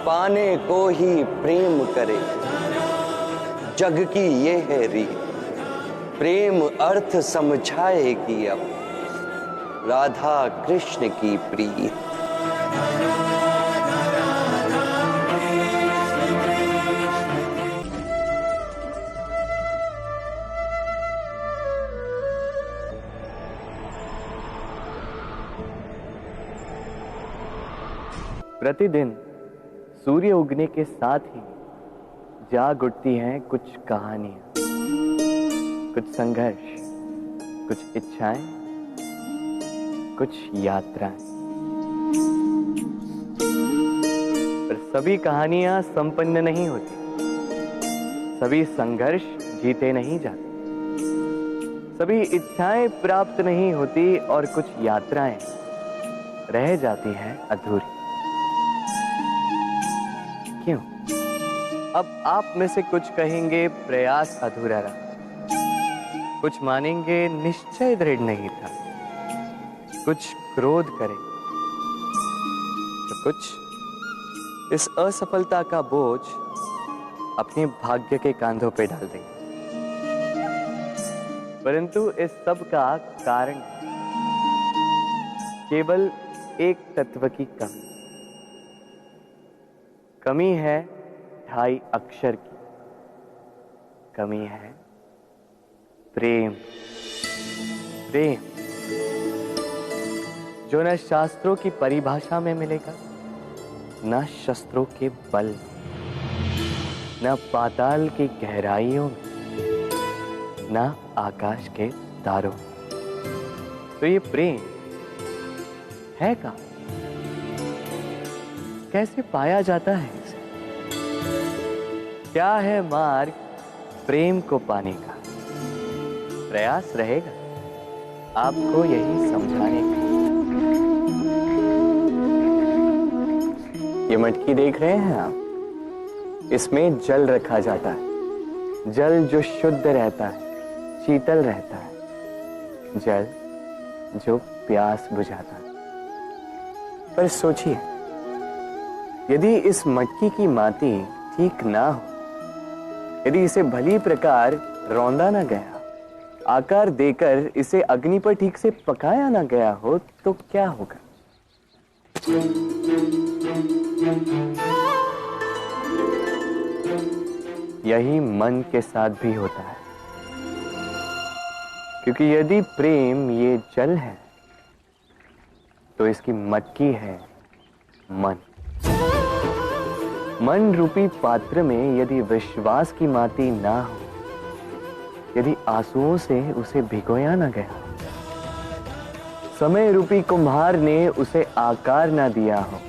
पाने को ही प्रेम करे, जग की ये है रीत। प्रेम अर्थ समझाएगी अब राधा कृष्ण की प्रीत। प्रतिदिन सूर्य उगने के साथ ही जाग उठती हैं कुछ कहानियां, कुछ संघर्ष, कुछ इच्छाएं, कुछ यात्राएं। पर सभी कहानियां संपन्न नहीं होती, सभी संघर्ष जीते नहीं जाते, सभी इच्छाएं प्राप्त नहीं होती और कुछ यात्राएं रह जाती हैं अधूरी। क्यों? अब आप में से कुछ कहेंगे प्रयास अधूरा रहा, कुछ मानेंगे निश्चय दृढ़ नहीं था, कुछ क्रोध करेंगे, तो कुछ इस असफलता का बोझ अपने भाग्य के कांधों पे डाल देंगे। परंतु इस सब का कारण केवल एक तत्व की कमी है 2.5 अक्षर की। कमी है प्रेम। प्रेम जो न शास्त्रों की परिभाषा में मिलेगा, न शस्त्रों के बल, न पाताल की गहराइयों में, न आकाश के तारों। तो ये प्रेम है कहाँ? कैसे पाया जाता है इसे? क्या है मार्ग प्रेम को पाने का? प्रयास रहेगा आपको यही समझाने का। ये मटकी देख रहे हैं आप, इसमें जल रखा जाता है। जल जो शुद्ध रहता है, शीतल रहता है, जल जो प्यास बुझाता है। पर सोचिए, यदि इस मटकी की माटी ठीक ना हो, यदि इसे भली प्रकार रौंदा ना गया, आकार देकर इसे अग्नि पर ठीक से पकाया ना गया हो, तो क्या होगा? यही मन के साथ भी होता है। क्योंकि यदि प्रेम ये जल है, तो इसकी मटकी है मन। मन रूपी पात्र में यदि विश्वास की माटी ना हो, यदि आंसुओं से उसे भिगोया ना गया, समय रूपी कुम्हार ने उसे आकार ना दिया हो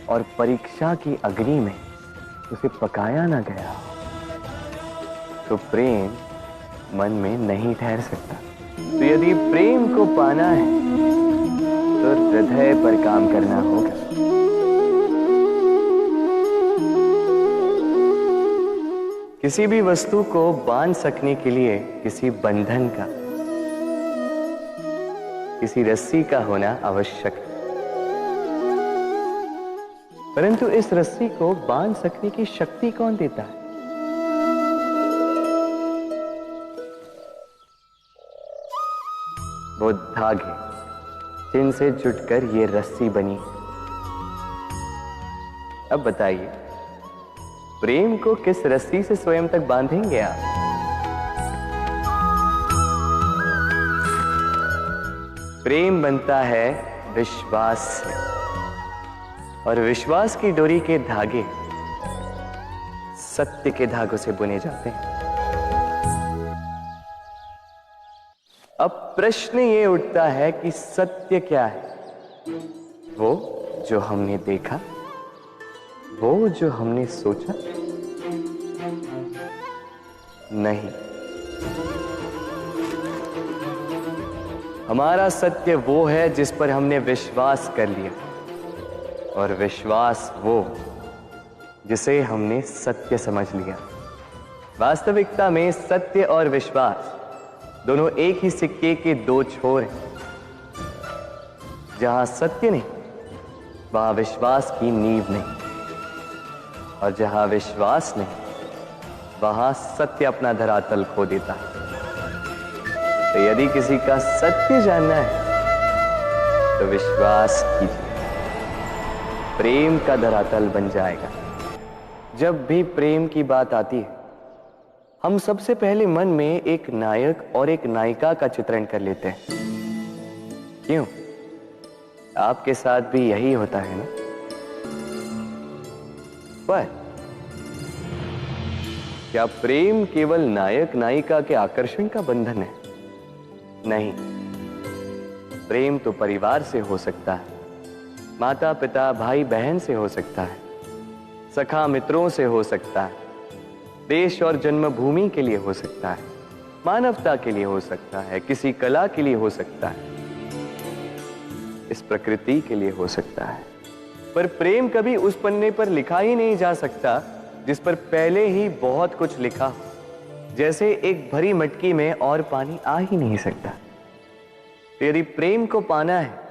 और परीक्षा की अग्नि में उसे पकाया ना गया हो, तो प्रेम मन में नहीं ठहर सकता। तो यदि प्रेम को पाना है, तो हृदय पर काम करना होगा। किसी भी वस्तु को बांध सकने के लिए किसी बंधन का, किसी रस्सी का होना आवश्यक है। परंतु इस रस्सी को बांध सकने की शक्ति कौन देता है? वो धागे जिनसे जुटकर ये रस्सी बनी। अब बताइए, प्रेम को किस रस्सी से स्वयं तक बांधेंगे आप? प्रेम बनता है विश्वास से, और विश्वास की डोरी के धागे सत्य के धागों से बुने जाते हैं। अब प्रश्न ये उठता है कि सत्य क्या है? वो जो हमने देखा, वो जो हमने सोचा? नहीं, हमारा सत्य वो है जिस पर हमने विश्वास कर लिया, और विश्वास वो जिसे हमने सत्य समझ लिया। वास्तविकता में सत्य और विश्वास दोनों एक ही सिक्के के दो छोर हैं। जहां सत्य नहीं, वहां विश्वास की नींव नहीं। और जहां विश्वास नहीं, वहां सत्य अपना धरातल खो देता है। तो यदि किसी का सत्य जानना है तो विश्वास कीजिए, प्रेम का धरातल बन जाएगा। जब भी प्रेम की बात आती है, हम सबसे पहले मन में एक नायक और एक नायिका का चित्रण कर लेते हैं। क्यों? आपके साथ भी यही होता है ना? पर क्या प्रेम केवल नायक नायिका के आकर्षण का बंधन है? नहीं, प्रेम तो परिवार से हो सकता है, माता पिता भाई बहन से हो सकता है, सखा मित्रों से हो सकता है, देश और जन्मभूमि के लिए हो सकता है, मानवता के लिए हो सकता है, किसी कला के लिए हो सकता है, इस प्रकृति के लिए हो सकता है। पर प्रेम कभी उस पन्ने पर लिखा ही नहीं जा सकता जिस पर पहले ही बहुत कुछ लिखा हो। जैसे एक भरी मटकी में और पानी आ ही नहीं सकता। तो यदि प्रेम को पाना है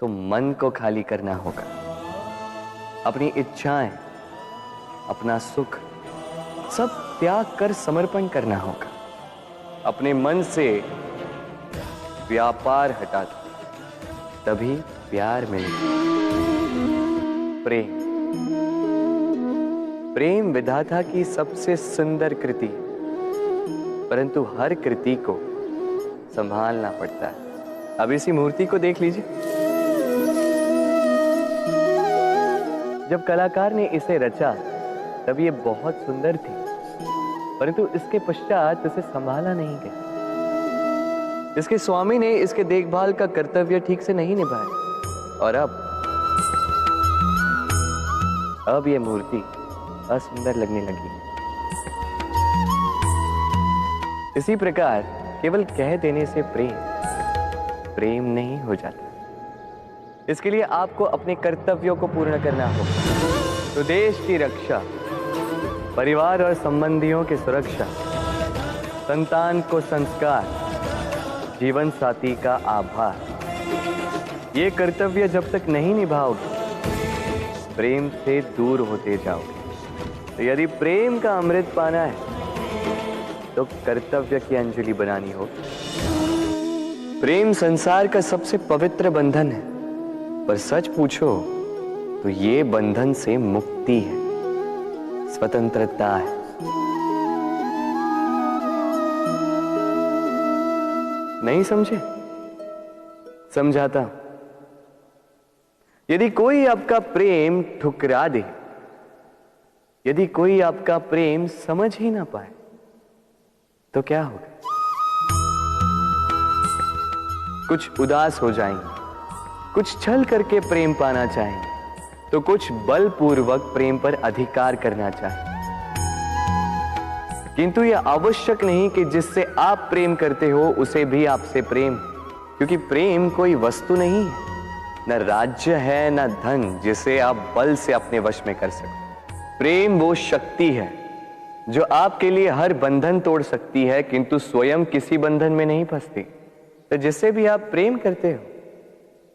तो मन को खाली करना होगा, अपनी इच्छाएं, अपना सुख सब त्याग कर समर्पण करना होगा। अपने मन से व्यापार हटा दो, तभी प्यार मिलेगा। प्रेम विधाता की सबसे सुंदर कृति, परंतु हर कृति को संभालना पड़ता है। अब इसी मूर्ति को देख लीजिए। जब कलाकार ने इसे रचा तब ये बहुत सुंदर थी, परंतु इसके पश्चात इसे संभाला नहीं गया। इसके स्वामी ने इसके देखभाल का कर्तव्य ठीक से नहीं निभाया और अब ये मूर्ति असुंदर लगने लगी। इसी प्रकार केवल कह देने से प्रेम नहीं हो जाता। इसके लिए आपको अपने कर्तव्यों को पूर्ण करना होगा। तो देश की रक्षा, परिवार और संबंधियों की सुरक्षा, संतान को संस्कार, जीवन साथी का आभार, ये कर्तव्य जब तक नहीं निभाओगे प्रेम से दूर होते जाओगे। तो यदि प्रेम का अमृत पाना है तो कर्तव्य की अंजलि बनानी होगी। प्रेम संसार का सबसे पवित्र बंधन है, पर सच पूछो तो ये बंधन से मुक्ति है, स्वतंत्रता है। नहीं समझे? समझाता हूं। यदि कोई आपका प्रेम ठुकरा दे, यदि कोई आपका प्रेम समझ ही ना पाए तो क्या होगा? कुछ उदास हो जाएंगे, कुछ छल करके प्रेम पाना चाहेंगे, तो कुछ बलपूर्वक प्रेम पर अधिकार करना चाहेंगे। किंतु यह आवश्यक नहीं कि जिससे आप प्रेम करते हो उसे भी आपसे प्रेम, क्योंकि प्रेम कोई वस्तु नहीं है, न राज्य है, न धन जिसे आप बल से अपने वश में कर सको। प्रेम वो शक्ति है जो आपके लिए हर बंधन तोड़ सकती है, किंतु स्वयं किसी बंधन में नहीं फंसती। तो जिससे भी आप प्रेम करते हो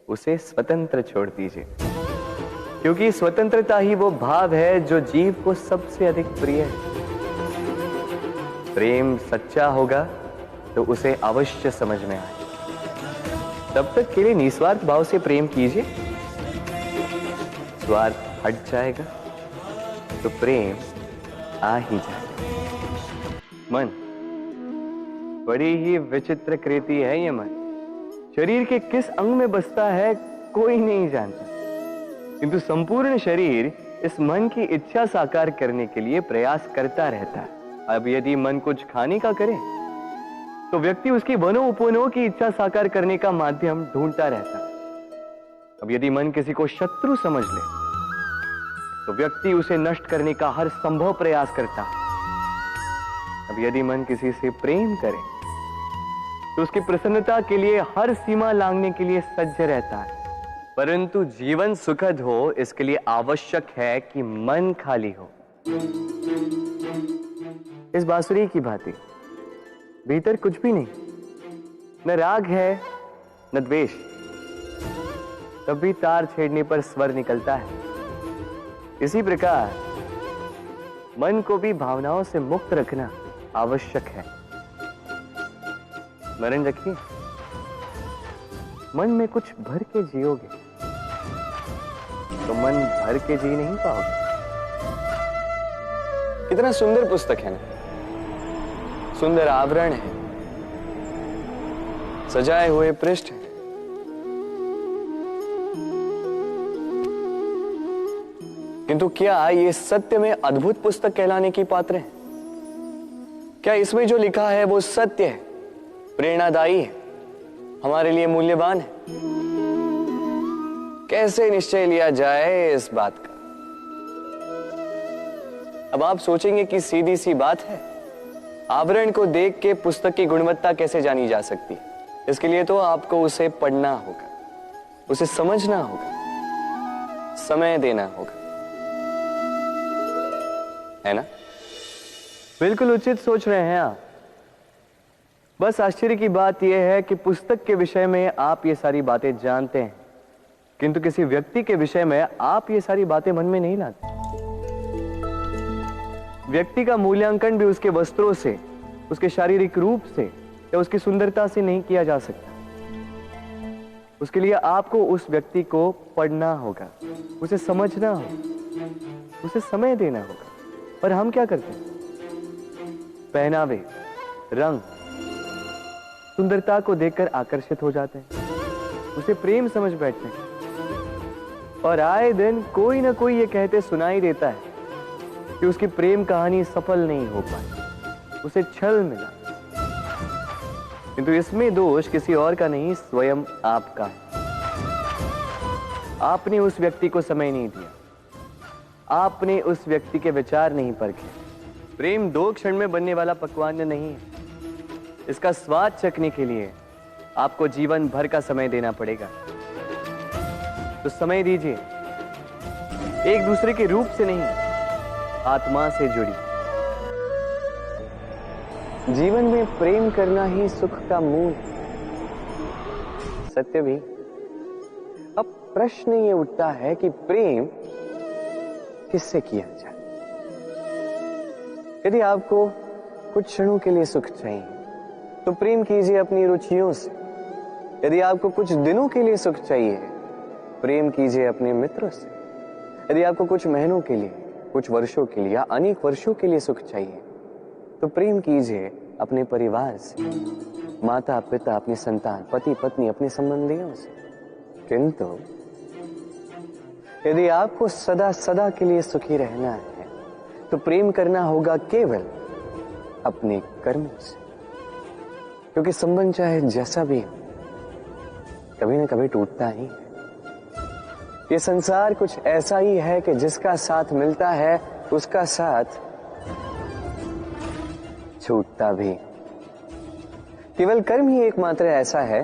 उसे स्वतंत्र छोड़ दीजिए, क्योंकि स्वतंत्रता ही वो भाव है जो जीव को सबसे अधिक प्रिय है। प्रेम सच्चा होगा तो उसे अवश्य समझ में आए। तब तक के लिए निस्वार्थ भाव से प्रेम कीजिए, स्वार्थ हट जाएगा तो प्रेम आ ही जाएगा। मन बड़ी ही विचित्र कृति है। ये मन शरीर के किस अंग में बसता है कोई नहीं जानता, किंतु संपूर्ण शरीर इस मन की इच्छा साकार करने के लिए प्रयास करता रहता है। अब यदि मन कुछ खाने का करे तो व्यक्ति उसकी वनों की इच्छा साकार करने का माध्यम ढूंढता रहता है। अब यदि मन किसी को शत्रु समझ ले तो व्यक्ति उसे नष्ट करने का हर संभव प्रयास करता है। अब यदि मन किसी से प्रेम करे तो उसकी प्रसन्नता के लिए हर सीमा लांघने के लिए सज्ज रहता है। परंतु जीवन सुखद हो इसके लिए आवश्यक है कि मन खाली हो। इस बांसुरी की भांति भीतर कुछ भी नहीं, न राग है न द्वेष, तब भी तार छेड़ने पर स्वर निकलता है। इसी प्रकार मन को भी भावनाओं से मुक्त रखना आवश्यक है। स्मरण रखिए, मन में कुछ भर के जियोगे तो मन भर के जी नहीं पाओगे। कितना सुंदर पुस्तक है ना, सुंदर आवरण है, सजाए हुए पृष्ठ है। किंतु क्या ये सत्य में अद्भुत पुस्तक कहलाने की पात्र है? क्या इसमें जो लिखा है वो सत्य है, प्रेरणादायी है, हमारे लिए मूल्यवान है? कैसे निश्चय लिया जाए इस बात का? अब आप सोचेंगे कि सीधी सी बात है, आवरण को देख के पुस्तक की गुणवत्ता कैसे जानी जा सकती है? इसके लिए तो आपको उसे पढ़ना होगा, उसे समझना होगा, समय देना होगा, है ना? बिल्कुल उचित सोच रहे हैं आप। बस आश्चर्य की बात यह है कि पुस्तक के विषय में आप ये सारी बातें जानते हैं, किंतु किसी व्यक्ति के विषय में आप ये सारी बातें मन में नहीं लाते। व्यक्ति का मूल्यांकन भी उसके वस्त्रों से, उसके शारीरिक रूप से या उसकी सुंदरता से नहीं किया जा सकता। उसके लिए आपको उस व्यक्ति को पढ़ना होगा, उसे समझना होगा, उसे समय देना होगा। पर हम क्या करते हैं? पहनावे, रंग, सुंदरता को देखकर आकर्षित हो जाते हैं, उसे प्रेम समझ बैठते हैं, और आए दिन कोई ना कोई ये कहते सुनाई देता है कि उसकी प्रेम कहानी सफल नहीं हो पाई, उसे छल मिला। किंतु इसमें दोष किसी और का नहीं, स्वयं आपका है। आपने उस व्यक्ति को समय नहीं दिया, आपने उस व्यक्ति के विचार नहीं परखे। प्रेम 2 क्षण में बनने वाला पकवान नहीं है। इसका स्वाद चखने के लिए आपको जीवन भर का समय देना पड़ेगा। तो समय दीजिए, एक दूसरे के रूप से नहीं, आत्मा से जुड़ी। जीवन में प्रेम करना ही सुख का मूल है। सत्य भी। अब प्रश्न ये उठता है कि प्रेम किससे किया जाए? यदि आपको कुछ क्षणों के लिए सुख चाहिए तो प्रेम कीजिए अपनी रुचियों से। यदि आपको कुछ दिनों के लिए सुख चाहिए, प्रेम कीजिए अपने मित्रों से। यदि आपको कुछ महीनों के लिए, कुछ वर्षों के लिए या अनेक वर्षों के लिए सुख चाहिए तो प्रेम कीजिए अपने परिवार से, माता पिता, अपनी संतान, पति पत्नी, अपने संबंधियों से। किंतु यदि आपको सदा सदा के लिए सुखी रहना है तो प्रेम करना होगा केवल अपने कर्मों से, क्योंकि संबंध चाहे जैसा भी हो, कभी ना कभी टूटता ही है। ये संसार कुछ ऐसा ही है कि जिसका साथ मिलता है उसका साथ छूटता भी। केवल कर्म ही एकमात्र ऐसा है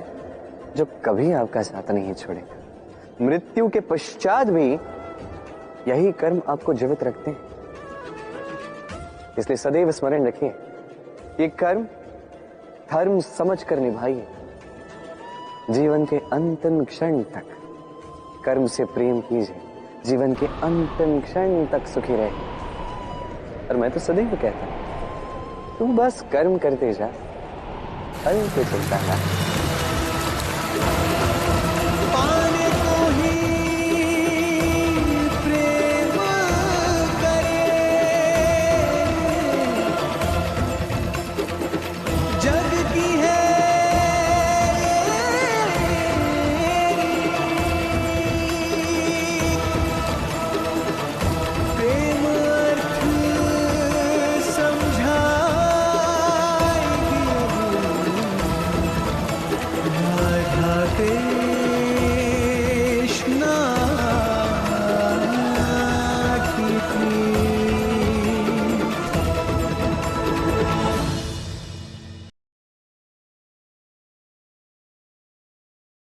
जो कभी आपका साथ नहीं छोड़ेगा। मृत्यु के पश्चात भी यही कर्म आपको जीवित रखते हैं। इसलिए सदैव स्मरण रखिए, ये कर्म धर्म समझ कर निभाइए। जीवन के अंतिम क्षण तक कर्म से प्रेम कीजिए, जीवन के अंतिम क्षण तक सुखी रहे। और मैं तो सदैव कहता हूं, तू बस कर्म करते जा, फल पे चलता है।